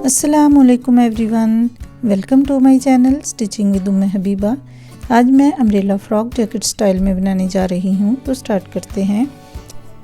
अस्सलामुअलैकुम everyone, welcome to my channel stitching with Umme Habiba. आज मैं अम्ब्रेला फ्रॉक जैकेट स्टाइल में बनाने जा रही हूँ, तो स्टार्ट करते हैं।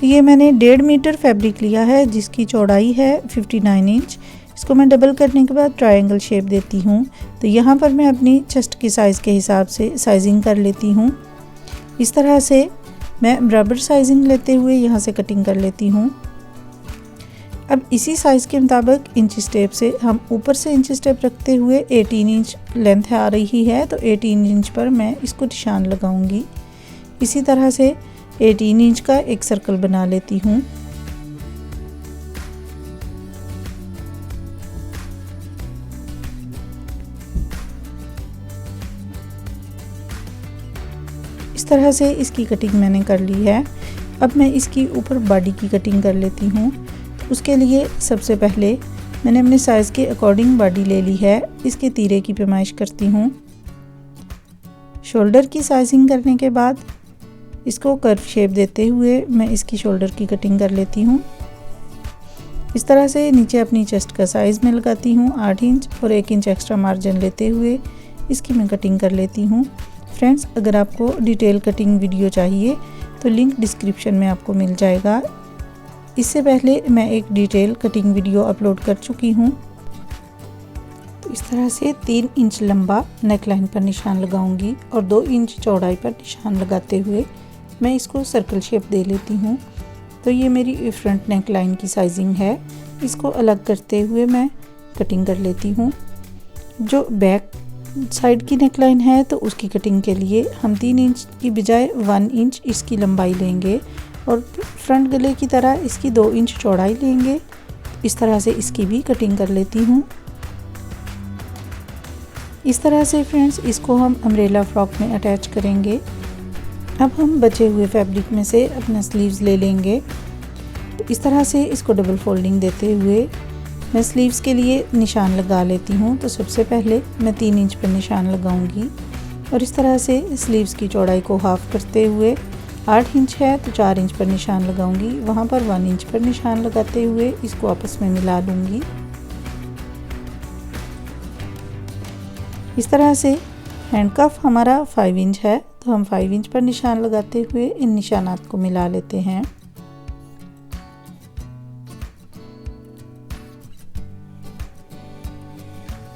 ये मैंने 1.5 मीटर फैब्रिक लिया है जिसकी चौड़ाई है 59 इंच। इसको मैं डबल करने के बाद ट्रायंगल शेप देती हूँ। तो यहाँ पर मैं अपनी चेस्ट की साइज़ के हिसाब से साइजिंग कर लेती हूँ। इस तरह से मैं बराबर साइजिंग लेते हुए यहाँ से कटिंग कर लेती हूँ। अब इसी साइज़ के मुताबिक इंच स्टेप से हम ऊपर से इंच स्टेप रखते हुए 18 इंच लेंथ आ रही है, तो 18 इंच पर मैं इसको निशान लगाऊंगी। इसी तरह से 18 इंच का एक सर्कल बना लेती हूँ। इस तरह से इसकी कटिंग मैंने कर ली है। अब मैं इसकी ऊपर बॉडी की कटिंग कर लेती हूँ। उसके लिए सबसे पहले मैंने अपने साइज़ के अकॉर्डिंग बॉडी ले ली है। इसके तीरे की पैमाइश करती हूँ। शोल्डर की साइजिंग करने के बाद इसको कर्व शेप देते हुए मैं इसकी शोल्डर की कटिंग कर लेती हूँ। इस तरह से नीचे अपनी चेस्ट का साइज़ में लगाती हूँ 8 इंच और 1 इंच एक्स्ट्रा मार्जिन लेते हुए इसकी मैं कटिंग कर लेती हूँ। फ्रेंड्स, अगर आपको डिटेल कटिंग वीडियो चाहिए तो लिंक डिस्क्रिप्शन में आपको मिल जाएगा। इससे पहले मैं एक डिटेल कटिंग वीडियो अपलोड कर चुकी हूँ। तो इस तरह से 3 इंच लंबा नेकलाइन पर निशान लगाऊंगी और 2 इंच चौड़ाई पर निशान लगाते हुए मैं इसको सर्कल शेप दे लेती हूँ। तो ये मेरी फ्रंट नेकलाइन की साइजिंग है। इसको अलग करते हुए मैं कटिंग कर लेती हूँ। जो बैक साइड की नेकलाइन है तो उसकी कटिंग के लिए हम 3 इंच की बजाय 1 इंच इसकी लंबाई लेंगे और फ्रंट गले की तरह इसकी 2 इंच चौड़ाई लेंगे। इस तरह से इसकी भी कटिंग कर लेती हूँ। इस तरह से फ्रेंड्स इसको हम अम्ब्रेला फ्रॉक में अटैच करेंगे। अब हम बचे हुए फैब्रिक में से अपना स्लीव्स ले लेंगे। तो इस तरह से इसको डबल फोल्डिंग देते हुए मैं स्लीव्स के लिए निशान लगा लेती हूँ। तो सबसे पहले मैं 3 इंच पर निशान लगाऊंगी और इस तरह से स्लीव्स की चौड़ाई को हाफ करते हुए 8 इंच है तो 4 इंच पर निशान लगाऊंगी। वहाँ पर 1 इंच पर निशान लगाते हुए इसको आपस में मिला लूँगी। इस तरह से हैंड कफ हमारा 5 इंच है तो हम 5 इंच पर निशान लगाते हुए इन निशानात को मिला लेते हैं।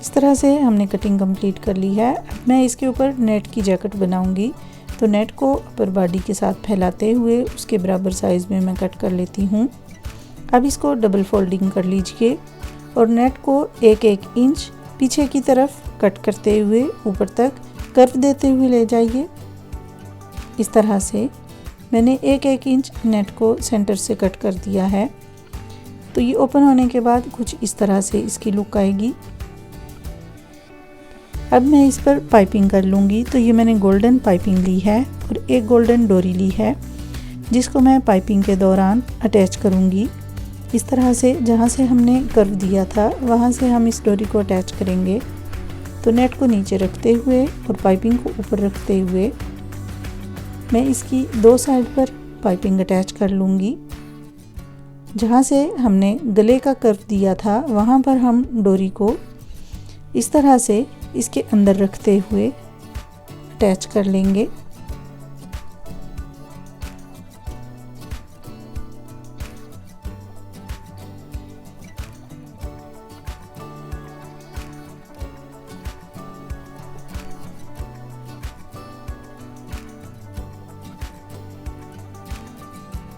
इस तरह से हमने कटिंग कंप्लीट कर ली है। अब मैं इसके ऊपर नेट की जैकेट बनाऊंगी। तो नेट को अपर बॉडी के साथ फैलाते हुए उसके बराबर साइज़ में मैं कट कर लेती हूँ। अब इसको डबल फोल्डिंग कर लीजिए और नेट को 1-1 इंच पीछे की तरफ कट करते हुए ऊपर तक कर्व देते हुए ले जाइए। इस तरह से मैंने 1-1 इंच नेट को सेंटर से कट कर दिया है। तो ये ओपन होने के बाद कुछ इस तरह से इसकी लुक आएगी। अब मैं इस पर पाइपिंग कर लूँगी। तो ये मैंने गोल्डन पाइपिंग ली है और एक गोल्डन डोरी ली है जिसको मैं पाइपिंग के दौरान अटैच करूँगी। इस तरह से जहाँ से हमने कर्व दिया था वहाँ से हम इस डोरी को अटैच करेंगे। तो नेट को नीचे रखते हुए और पाइपिंग को ऊपर रखते हुए मैं इसकी 2 साइड पर पाइपिंग अटैच कर लूँगी। जहाँ से हमने गले का कर्व दिया था वहाँ पर हम डोरी को इस तरह से इसके अंदर रखते हुए अटैच कर लेंगे।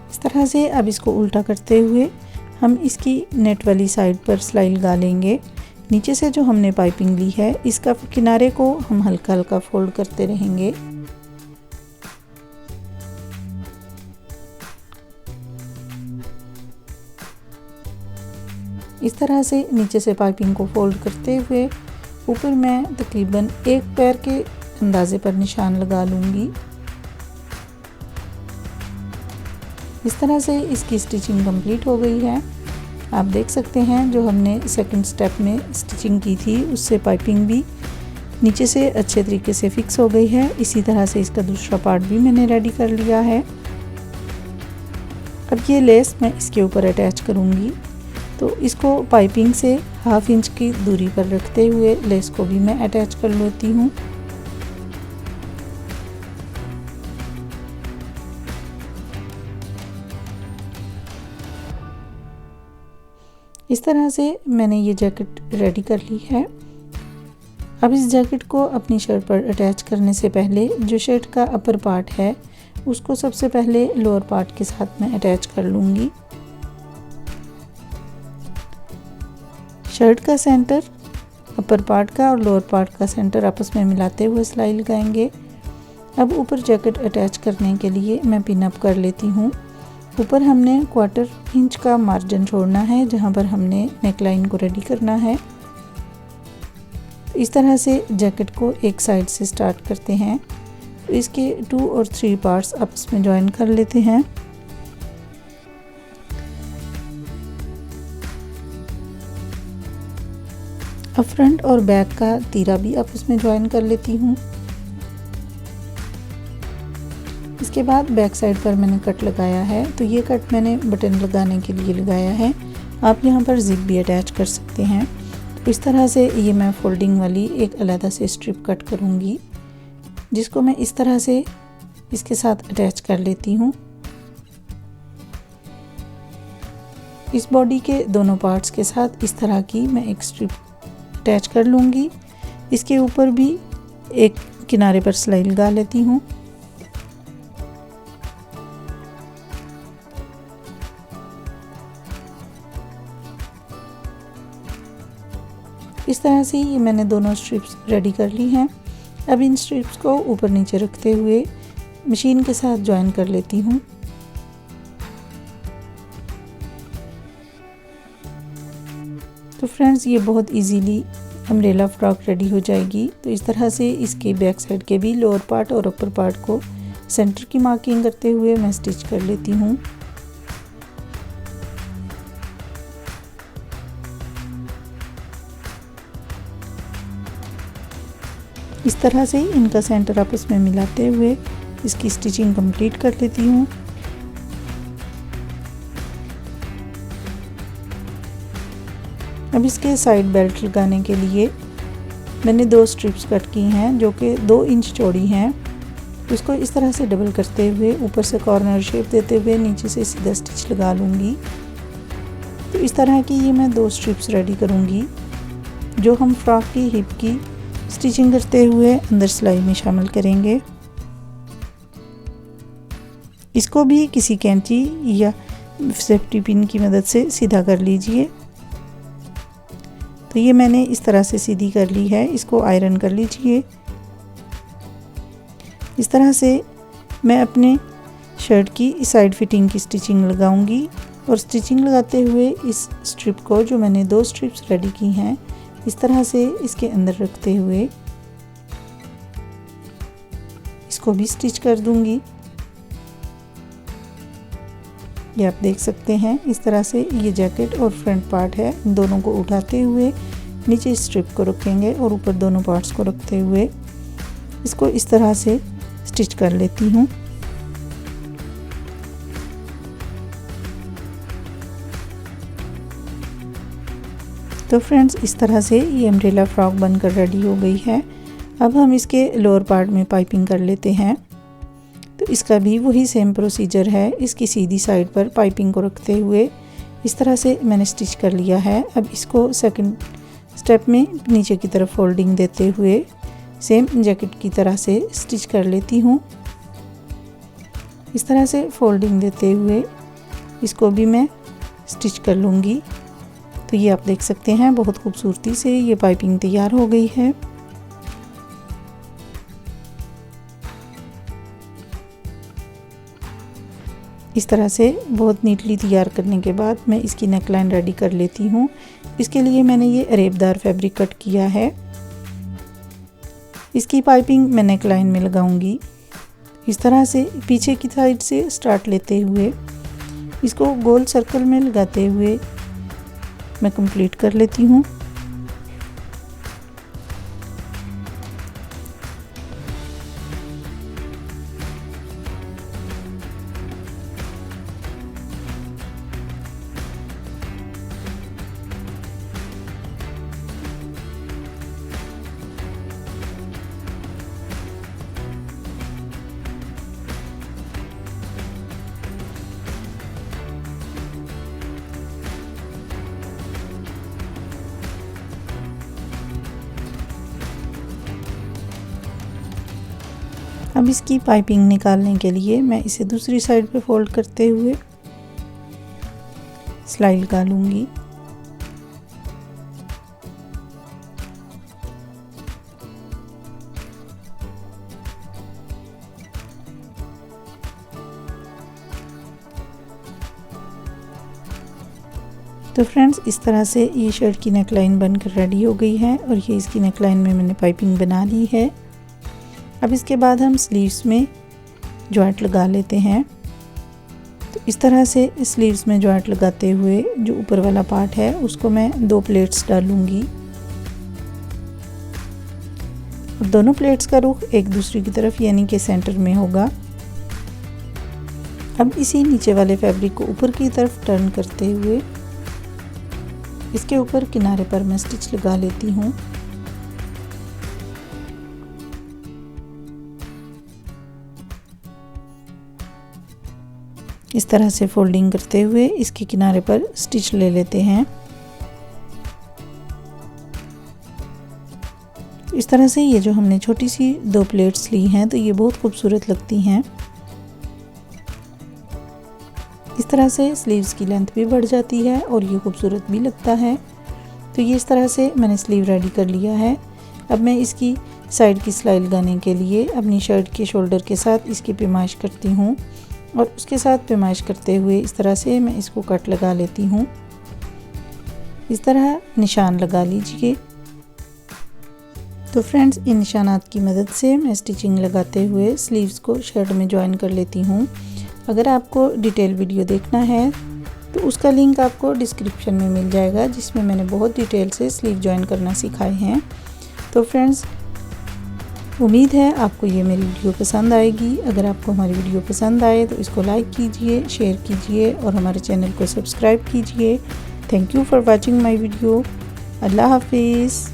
इस तरह से अब इसको उल्टा करते हुए हम इसकी नेट वाली साइड पर सिलाई लगा लेंगे। नीचे से जो हमने पाइपिंग ली है इसका किनारे को हम हल्का हल्का फोल्ड करते रहेंगे। इस तरह से नीचे से पाइपिंग को फोल्ड करते हुए ऊपर मैं तकरीबन 1 पैर के अंदाजे पर निशान लगा लूँगी। इस तरह से इसकी स्टिचिंग कंप्लीट हो गई है। आप देख सकते हैं जो हमने सेकंड स्टेप में स्टिचिंग की थी उससे पाइपिंग भी नीचे से अच्छे तरीके से फिक्स हो गई है। इसी तरह से इसका दूसरा पार्ट भी मैंने रेडी कर लिया है। अब ये लेस मैं इसके ऊपर अटैच करूँगी। तो इसको पाइपिंग से 1/2 इंच की दूरी पर रखते हुए लेस को भी मैं अटैच कर लेती हूँ। इस तरह से मैंने ये जैकेट रेडी कर ली है। अब इस जैकेट को अपनी शर्ट पर अटैच करने से पहले जो शर्ट का अपर पार्ट है उसको सबसे पहले लोअर पार्ट के साथ मैं अटैच कर लूँगी। शर्ट का सेंटर अपर पार्ट का और लोअर पार्ट का सेंटर आपस में मिलाते हुए सिलाई लगाएंगे। अब ऊपर जैकेट अटैच करने के लिए मैं पिन अप कर लेती हूँ। ऊपर हमने 1/4 इंच का मार्जिन छोड़ना है जहाँ पर हमने नेकलाइन को रेडी करना है। इस तरह से जैकेट को एक साइड से स्टार्ट करते हैं, तो इसके 2 और 3 पार्ट्स आपस में ज्वाइन कर लेते हैं। अब फ्रंट और बैक का तीरा भी आपस में ज्वाइन कर लेती हूँ। इसके बाद बैक साइड पर मैंने कट लगाया है, तो ये कट मैंने बटन लगाने के लिए लगाया है। आप यहाँ पर जिप भी अटैच कर सकते हैं। तो इस तरह से ये मैं फोल्डिंग वाली एक अलग से स्ट्रिप कट करूँगी, जिसको मैं इस तरह से इसके साथ अटैच कर लेती हूँ। इस बॉडी के दोनों पार्ट्स के साथ इस तरह की मैं एक स्ट्रिप अटैच कर लूँगी। इसके ऊपर भी एक किनारे पर सिलाई लगा लेती हूँ। इस तरह से ये मैंने दोनों स्ट्रिप्स रेडी कर ली हैं। अब इन स्ट्रिप्स को ऊपर नीचे रखते हुए मशीन के साथ ज्वाइन कर लेती हूँ। तो फ्रेंड्स, ये बहुत इजीली अम्ब्रेला फ्रॉक रेडी हो जाएगी। तो इस तरह से इसके बैक साइड के भी लोअर पार्ट और अपर पार्ट को सेंटर की मार्किंग करते हुए मैं स्टिच कर लेती हूँ। इस तरह से इनका सेंटर आपस में मिलाते हुए इसकी स्टिचिंग कंप्लीट कर लेती हूँ। अब इसके साइड बेल्ट लगाने के लिए मैंने 2 स्ट्रिप्स कट की हैं जो कि 2 इंच चौड़ी हैं। इसको इस तरह से डबल करते हुए ऊपर से कॉर्नर शेप देते हुए नीचे से सीधा स्टिच लगा लूँगी। तो इस तरह की ये मैं 2 स्ट्रिप्स रेडी करूँगी जो हम फ्रॉक की हिप की स्टिचिंग करते हुए अंदर सिलाई में शामिल करेंगे। इसको भी किसी कैंची या सेफ्टी पिन की मदद से सीधा कर लीजिए। तो ये मैंने इस तरह से सीधी कर ली है, इसको आयरन कर लीजिए। इस तरह से मैं अपने शर्ट की साइड फिटिंग की स्टिचिंग लगाऊंगी और स्टिचिंग लगाते हुए इस स्ट्रिप को, जो मैंने 2 स्ट्रिप्स रेडी की हैं, इस तरह से इसके अंदर रखते हुए इसको भी स्टिच कर दूंगी। ये आप देख सकते हैं। इस तरह से ये जैकेट और फ्रंट पार्ट है, इन दोनों को उठाते हुए नीचे स्ट्रिप को रखेंगे और ऊपर दोनों पार्ट्स को रखते हुए इसको इस तरह से स्टिच कर लेती हूँ। तो फ्रेंड्स, इस तरह से ये अम्ब्रेला फ्रॉक बनकर रेडी हो गई है। अब हम इसके लोअर पार्ट में पाइपिंग कर लेते हैं। तो इसका भी वही सेम प्रोसीजर है। इसकी सीधी साइड पर पाइपिंग को रखते हुए इस तरह से मैंने स्टिच कर लिया है। अब इसको सेकंड स्टेप में नीचे की तरफ फोल्डिंग देते हुए सेम जैकेट की तरह से स्टिच कर लेती हूँ। इस तरह से फोल्डिंग देते हुए इसको भी मैं स्टिच कर लूँगी। तो ये आप देख सकते हैं, बहुत खूबसूरती से ये पाइपिंग तैयार हो गई है। इस तरह से बहुत नीटली तैयार करने के बाद मैं इसकी नेकलाइन रेडी कर लेती हूँ। इसके लिए मैंने ये अरेबदार फैब्रिक कट किया है। इसकी पाइपिंग मैं नेकलाइन में लगाऊंगी। इस तरह से पीछे की साइड से स्टार्ट लेते हुए इसको गोल सर्कल में लगाते हुए मैं कंप्लीट कर लेती हूँ। अब इसकी पाइपिंग निकालने के लिए मैं इसे दूसरी साइड पे फोल्ड करते हुए सिलाई लगा लूँगी। तो फ्रेंड्स, इस तरह से ये शर्ट की नेकलाइन बनकर रेडी हो गई है और ये इसकी नेकलाइन में मैंने पाइपिंग बना ली है। अब इसके बाद हम स्लीव्स में जॉइंट लगा लेते हैं। तो इस तरह से स्लीव्स में जॉइंट लगाते हुए जो ऊपर वाला पार्ट है उसको मैं 2 प्लेट्स डालूंगी। दोनों प्लेट्स का रुख एक दूसरे की तरफ यानी कि सेंटर में होगा। अब इसी नीचे वाले फैब्रिक को ऊपर की तरफ टर्न करते हुए इसके ऊपर किनारे पर मैं स्टिच लगा लेती हूँ। इस तरह से फोल्डिंग करते हुए इसके किनारे पर स्टिच ले लेते हैं। इस तरह से ये जो हमने छोटी सी 2 प्लेट्स ली हैं तो ये बहुत खूबसूरत लगती हैं। इस तरह से स्लीव्स की लेंथ भी बढ़ जाती है और ये खूबसूरत भी लगता है। तो ये इस तरह से मैंने स्लीव रेडी कर लिया है। अब मैं इसकी साइड की सिलाई लगाने के लिए अपनी शर्ट के शोल्डर के साथ इसकी पैमाइश करती हूँ और उसके साथ पैमाइश करते हुए इस तरह से मैं इसको कट लगा लेती हूँ। इस तरह निशान लगा लीजिए। तो फ्रेंड्स, इन निशानात की मदद से मैं स्टिचिंग लगाते हुए स्लीव्स को शर्ट में ज्वाइन कर लेती हूँ। अगर आपको डिटेल वीडियो देखना है तो उसका लिंक आपको डिस्क्रिप्शन में मिल जाएगा, जिसमें मैंने बहुत डिटेल से स्लीव ज्वाइन करना सिखाए हैं। तो फ्रेंड्स, उम्मीद है आपको ये मेरी वीडियो पसंद आएगी। अगर आपको हमारी वीडियो पसंद आए तो इसको लाइक कीजिए, शेयर कीजिए और हमारे चैनल को सब्सक्राइब कीजिए। Thank you for watching my video. अल्लाह हाफिज़।